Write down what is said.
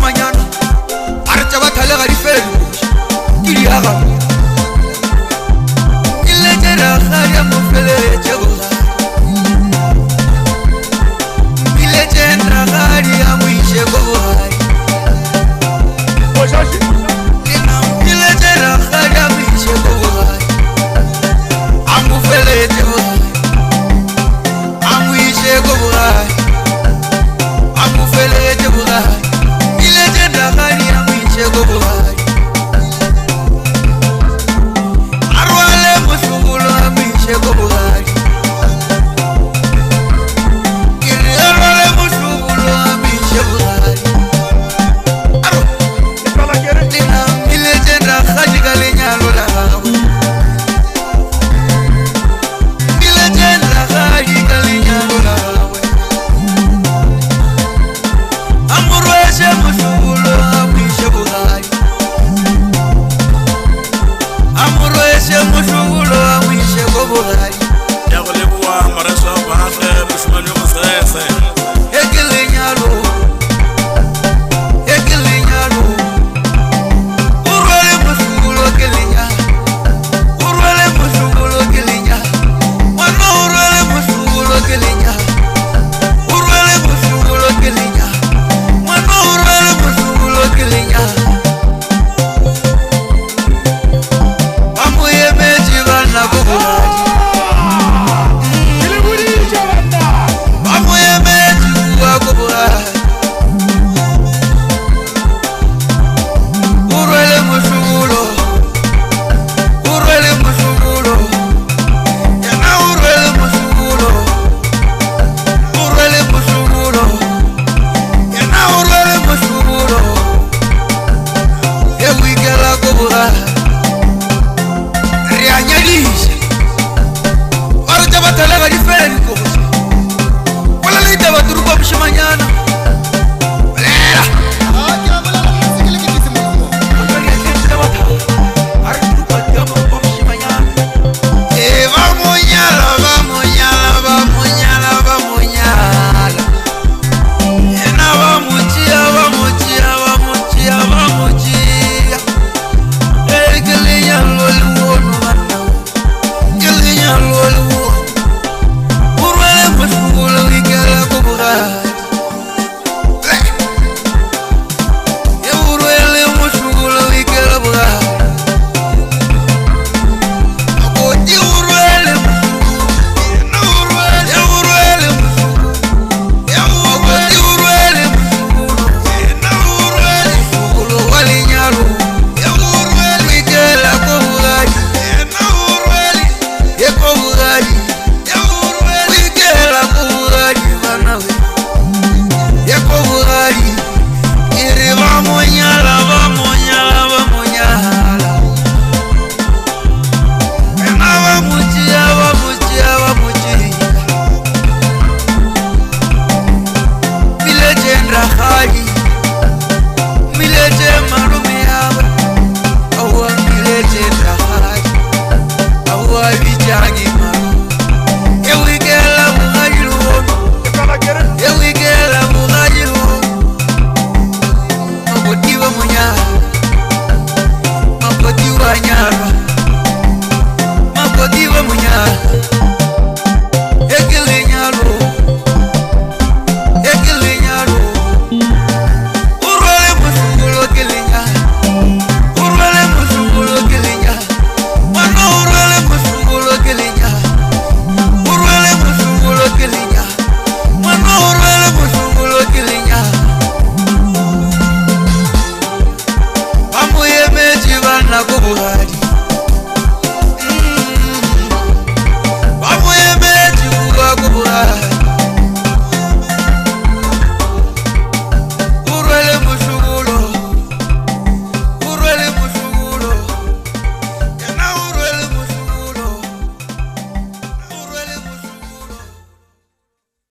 moshimanyana a re tša bathalega di fela dikoša ke diaga ke letse ragadi a mofeletše boga ke letse ragadi a moiše ko bogai ke letse ragadi a moiše ko bogai a mofeletše bogai a moiše ko bogai a mofeletše bogai ke letse ragadi a moiše ko bogai a rwale mošobolo a moiše ko bogai ke re a rwale mošobolo a moiše bogai ke letse ragadi ka lenyalo la gagwe ke letse ragadi ka lenyalo la gagwe a mo rwese mošobolo a moiše bogai a mo rwese mošobolo a moiše ko bogai ya go leboa Moreso Bagage mošemane go sese e ke lenyalo e ke lenyalo o rwele mošobolo ke lenyalo o rwele mošobolo ke lenyalo ngwana o rwele mošobolo ke lenyalo o rwele mošobolo ke lenyalo ngwana o rwele mošobolo ke lenyalo ba mo emetše bana ko bogadi ba mo emetše bua ko bogadi o rwele mošobolo o rwele mošobolo yena o rwele mošobolo o rwele mošobolo yena o rwele mošobolo e o ikela ko bogadi re a nyadiša ba re tša bathalega di fela dikoša bolela ditaba turupa mošemanyana